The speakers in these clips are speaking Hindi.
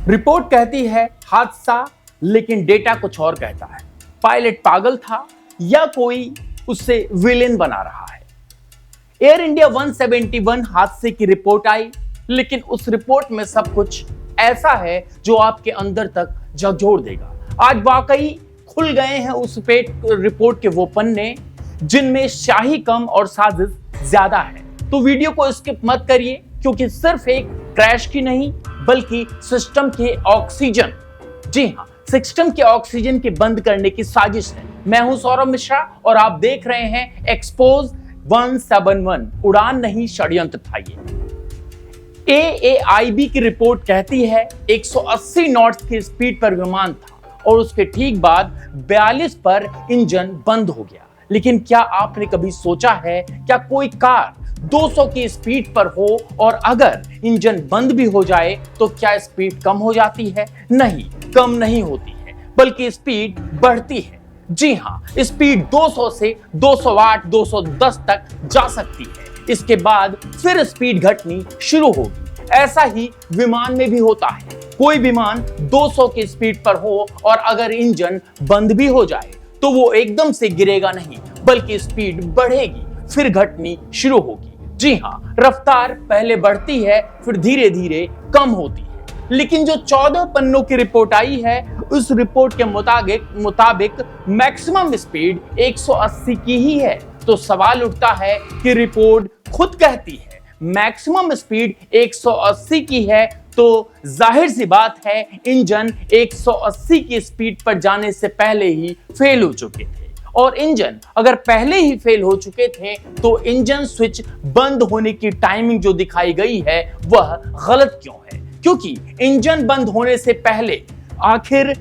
रिपोर्ट कहती है हादसा, लेकिन डेटा कुछ और कहता है। पायलट पागल था या कोई उससे विलेन बना रहा है। एयर इंडिया 171 हादसे की रिपोर्ट आई, लेकिन उस रिपोर्ट में सब कुछ ऐसा है जो आपके अंदर तक झकझोर देगा। आज वाकई खुल गए हैं उस रिपोर्ट के वो पन्ने जिनमें शाही कम और साजिश ज्यादा है। तो वीडियो को स्किप मत करिए, क्योंकि सिर्फ एक क्रैश की नहीं बल्कि सिस्टम के ऑक्सीजन, जी हाँ, सिस्टम के ऑक्सीजन के बंद करने की साजिश है। मैं हूं सौरभ मिश्रा और आप देख रहे हैं एक्सपोज 171। उड़ान नहीं, षड्यंत्र था ये। AAIB की रिपोर्ट कहती है 180 नॉट्स की स्पीड पर विमान था और उसके ठीक बाद 42 पर इंजन बंद हो गया। लेकिन क्या आपने कभी सोचा है, क्या कोई कार 200 की स्पीड पर हो और अगर इंजन बंद भी हो जाए तो क्या स्पीड कम हो जाती है? नहीं, कम नहीं होती है, बल्कि स्पीड बढ़ती है। जी हाँ, स्पीड 200 से 208, 210 तक जा सकती है। इसके बाद फिर स्पीड घटनी शुरू होगी। ऐसा ही विमान में भी होता है। कोई विमान 200 की स्पीड पर हो और अगर इंजन बंद भी हो जाए तो वो एकदम से गिरेगा नहीं, बल्कि स्पीड बढ़ेगी, फिर घटनी शुरू होगी। जी हाँ, रफ्तार पहले बढ़ती है, फिर धीरे धीरे कम होती है। लेकिन जो 14 पन्नों की रिपोर्ट आई है, उस रिपोर्ट के मुताबिक मैक्सिमम स्पीड 180 की ही है। तो सवाल उठता है कि रिपोर्ट खुद कहती है मैक्सिमम स्पीड 180 की है, तो जाहिर सी बात है इंजन 180 की स्पीड पर जाने से पहले ही फेल हो चुके थे। और इंजन अगर पहले ही फेल हो चुके थे तो इंजन स्विच बंद होने की टाइमिंग जो दिखाई गई है वह गलत क्यों है? क्योंकि इंजन बंद होने से पहले आखिर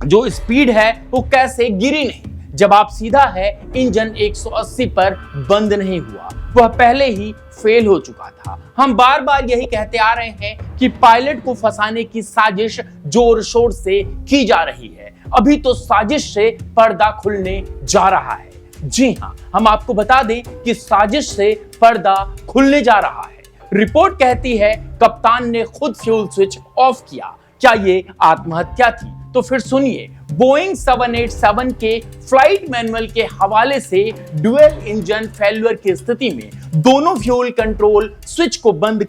जो स्पीड है वो कैसे गिरी नहीं? जवाब सीधा है, इंजन 180 पर बंद नहीं हुआ, वह पहले ही फेल हो चुका था। हम बार बार यही कहते आ रहे हैं कि पायलट को फंसाने की साजिश जोर शोर से की जा रही है। अभी तो साजिश से पर्दा खुलने जा रहा है। जी हाँ, हम आपको बता दें कि साजिश से पर्दा खुलने जा रहा है। रिपोर्ट कहती है कप्तान ने खुद फ्यूल स्विच ऑफ किया। क्या ये आत्महत्या थी? तो फिर सुनिए, बोइंग 787 के फ्लाइट मैनुअल के हवाले से ड्यूअल इंजन फेल्यूर की स्थिति में दोनों फ्यूल कंट्रोल स्विच को बंद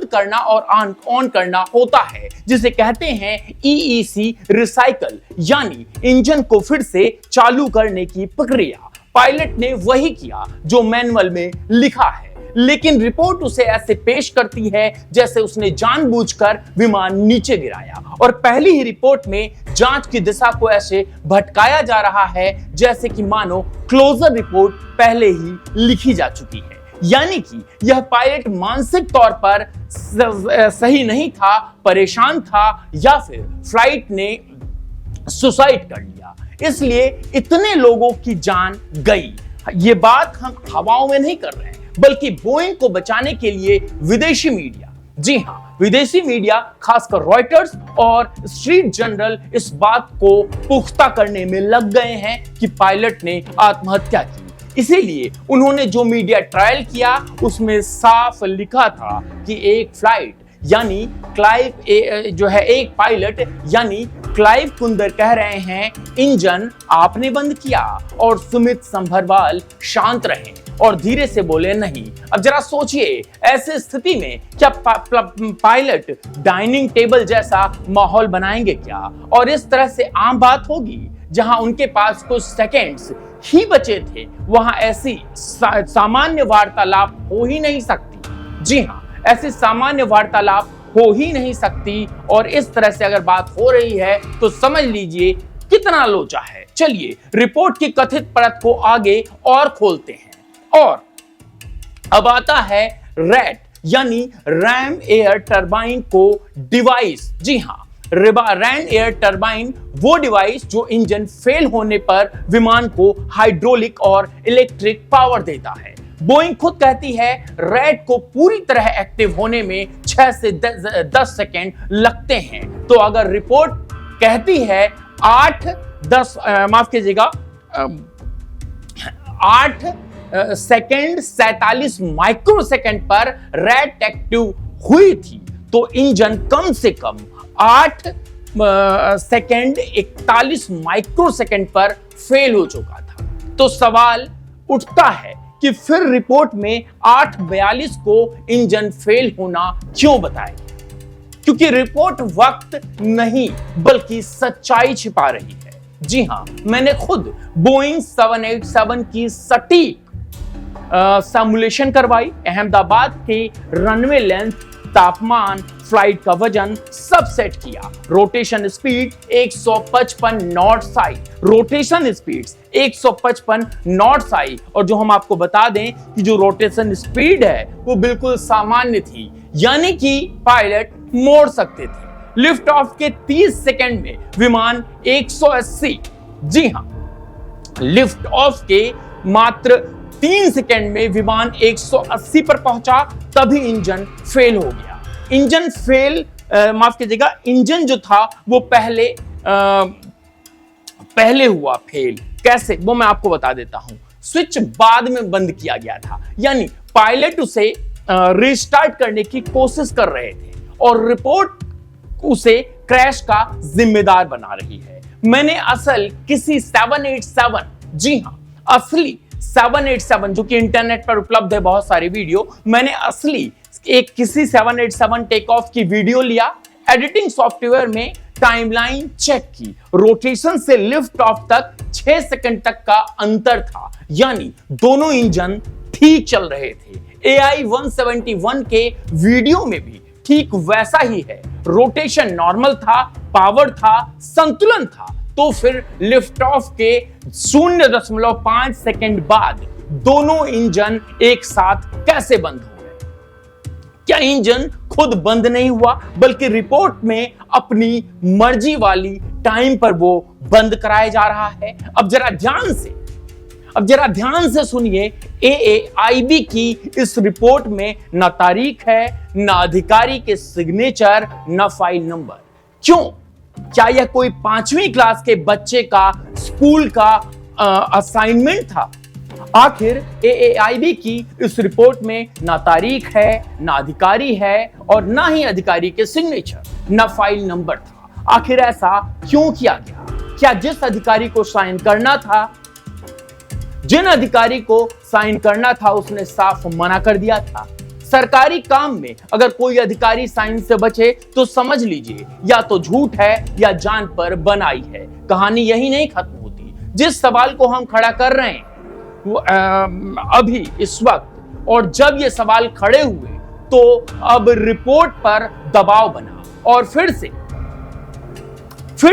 करना और ऑन करना होता है, जिसे कहते हैं EEC रिसाइकल, यानी इंजन को फिर से चालू करने की प्रक्रिया। पायलट ने वही किया जो मैनुअल में लिखा है, लेकिन रिपोर्ट उसे ऐसे पेश करती है जैसे उसने जानबूझकर विमान नीचे गिराया। और पहली ही रिपोर्ट में जांच की दिशा को ऐसे भटकाया जा रहा है जैसे कि मानो क्लोजर रिपोर्ट पहले ही लिखी जा चुकी है। यानी कि यह पायलट मानसिक तौर पर सही नहीं था, परेशान था, या फिर फ्लाइट ने सुसाइड कर लिया, इसलिए इतने लोगों की जान गई। ये बात हम हवाओं में नहीं कर रहे हैं, बल्कि बोइंग को बचाने के लिए विदेशी मीडिया, जी हाँ, विदेशी मीडिया खासकर रॉयटर्स और स्ट्रीट जर्नल इस बात को पुख्ता करने में लग गए हैं कि पायलट ने आत्महत्या की। इसीलिए उन्होंने जो मीडिया ट्रायल किया उसमें साफ लिखा था कि एक फ्लाइट यानी एक पायलट यानी क्लाइव कुंदर कह रहे हैं इंजन आपने बंद किया, और सुमित संभरवाल शांत रहे और धीरे से बोले नहीं। अब जरा सोचिए, ऐसी स्थिति में क्या पायलट डाइनिंग टेबल जैसा माहौल बनाएंगे क्या? और इस तरह से आम बात होगी, जहां उनके पास कुछ सेकेंड्स ही बचे थे वहां ऐसी सामान्य वार्तालाप हो ही नहीं सकती। जी हाँ, ऐसी सामान्य वार्तालाप हो ही नहीं सकती। और इस तरह से अगर बात हो रही है तो समझ लीजिए कितना लोचा है। चलिए रिपोर्ट की कथित परत को आगे और खोलते हैं। और अब आता है रैट यानी रैम एयर टरबाइन को डिवाइस। जी हाँ, रैम एयर टरबाइन वो डिवाइस जो इंजन फेल होने पर विमान को हाइड्रोलिक और इलेक्ट्रिक पावर देता है। बोइंग खुद कहती है रैट को पूरी तरह एक्टिव होने में 6 से 10 सेकेंड लगते हैं। तो अगर रिपोर्ट कहती है 8 सेकंड 47 माइक्रोसेकंड पर रेड एक्टिव हुई थी तो इंजन कम से कम 8 सेकंड 41 माइक्रोसेकंड पर फेल हो चुका था। तो सवाल उठता है कि फिर रिपोर्ट में 8:42 को इंजन फेल होना क्यों बताया? क्योंकि रिपोर्ट वक्त नहीं बल्कि सच्चाई छिपा रही है। जी हां, मैंने खुद बोइंग 787 की सटीक सिमुलेशन करवाई। अहमदाबाद के रनवे लेंथ, तापमान, फ्लाइट का वजन सब सेट किया। रोटेशन स्पीड 155 नॉट्स आई। रोटेशन स्पीड 155 नॉट्स आई और जो हम आपको बता दें कि जो रोटेशन स्पीड है वो बिल्कुल सामान्य थी, यानी कि पायलट मोड़ सकते थे। लिफ्ट ऑफ के 30 सेकंड में विमान 180, जी हां, लिफ्ट ऑफ के मात्र 3 सेकंड में विमान 180 पर पहुंचा, तभी इंजन फेल हो गया। इंजन फेल, माफ कीजिएगा, इंजन जो था वो पहले हुआ फेल। कैसे, वो मैं आपको बता देता हूं। स्विच बाद में बंद किया गया था, यानी पायलट उसे रिस्टार्ट करने की कोशिश कर रहे थे और रिपोर्ट उसे क्रैश का जिम्मेदार बना रही है। मैंने असल किसी 787, जी हां, असली 787 जो कि इंटरनेट पर उपलब्ध है बहुत सारी वीडियो, मैंने असली किसी 787 टेक ऑफ की वीडियो लिया, एडिटिंग सॉफ्टवेयर में टाइमलाइन चेक की। रोटेशन से लिफ्ट ऑफ तक 6 सेकंड तक का अंतर था, यानी दोनों इंजन ठीक चल रहे थे। AI-171 के वीडियो में भी ठीक वैसा ही है। रोटेशन नॉर्मल था, पावर था, संतुलन था। तो फिर लिफ्ट ऑफ के 0.5 सेकंड बाद दोनों इंजन एक साथ कैसे बंद हो गए? क्या इंजन खुद बंद नहीं हुआ बल्कि रिपोर्ट में अपनी मर्जी वाली टाइम पर वो बंद कराया जा रहा है? अब जरा ध्यान से सुनिए। AAIB की इस रिपोर्ट में ना तारीख है, ना अधिकारी के सिग्नेचर, ना फाइल नंबर। क्यों? क्या यह कोई 5वीं क्लास के बच्चे का स्कूल का असाइनमेंट था? आखिर AAIB की इस रिपोर्ट में ना तारीख है, ना अधिकारी है और ना ही अधिकारी के सिग्नेचर, ना फाइल नंबर था। आखिर ऐसा क्यों किया गया? क्या जिस अधिकारी को साइन करना था, जिन अधिकारी को साइन करना था, उसने साफ मना कर दिया था? सरकारी काम में अगर कोई अधिकारी साइन से बचे तो समझ लीजिए या तो झूठ है या जान पर बनाई है। कहानी यही नहीं खत्म होती। जिस सवाल को हम खड़ा कर रहे हैं वो अभी इस वक्त, और जब ये सवाल खड़े हुए तो अब रिपोर्ट पर दबाव बना और फिर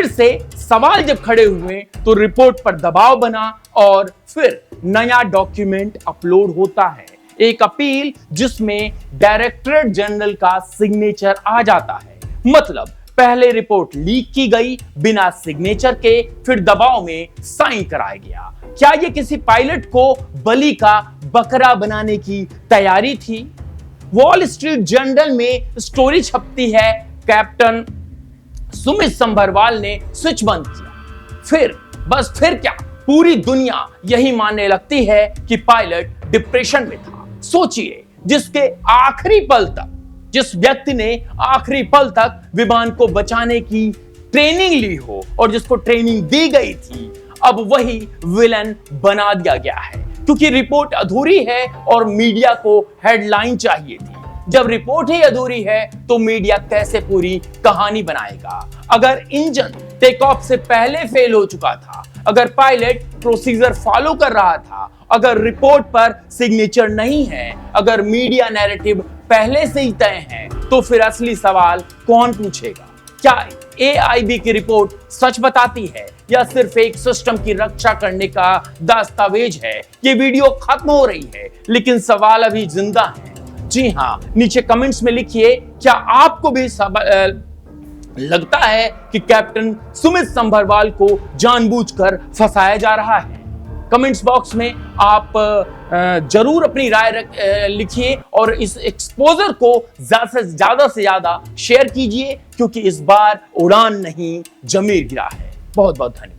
से सवाल जब खड़े हुए तो रिपोर्ट पर दबाव बना और फिर नया डॉक्यूमेंट अपलोड होता है। एक अपील जिसमें डायरेक्टरेट जनरल का सिग्नेचर आ जाता है। मतलब पहले रिपोर्ट लीक की गई बिना सिग्नेचर के, फिर दबाव में साइन कराया गया। क्या यह किसी पायलट को बलि का बकरा बनाने की तैयारी थी? वॉल स्ट्रीट जर्नल में स्टोरी छपती है, कैप्टन सुमित संभरवाल ने स्विच बंद किया। फिर क्या? पूरी दुनिया यही मानने लगती है कि पायलट डिप्रेशन में था। सोचिए, जिस व्यक्ति ने आखिरी पल तक विमान को बचाने की ट्रेनिंग ली हो और जिसको ट्रेनिंग दी गई थी, अब वही विलन बना दिया गया है। क्योंकि रिपोर्ट अधूरी है और मीडिया को हेडलाइन चाहिए थी। जब रिपोर्ट ही अधूरी है तो मीडिया कैसे पूरी कहानी बनाएगा? अगर इंजन टेक ऑफ से पहले फेल हो चुका था, अगर पायलट प्रोसीजर फॉलो कर रहा था, अगर रिपोर्ट पर सिग्नेचर नहीं है, अगर मीडिया नैरेटिव पहले से ही तय है, तो फिर असली सवाल कौन पूछेगा? क्या AIB की रिपोर्ट सच बताती है या सिर्फ एक सिस्टम की रक्षा करने का दस्तावेज है? ये वीडियो खत्म हो रही है लेकिन सवाल अभी जिंदा है। जी हां, नीचे कमेंट्स में लिखिए, क्या आपको भी लगता है कि कैप्टन सुमित संभरवाल को जानबूझकर फंसाया जा रहा है? कमेंट्स बॉक्स में आप जरूर अपनी राय लिखिए और इस एक्सपोजर को ज्यादा से ज्यादा शेयर कीजिए, क्योंकि इस बार उड़ान नहीं जमीर गिरा है। बहुत बहुत धन्यवाद।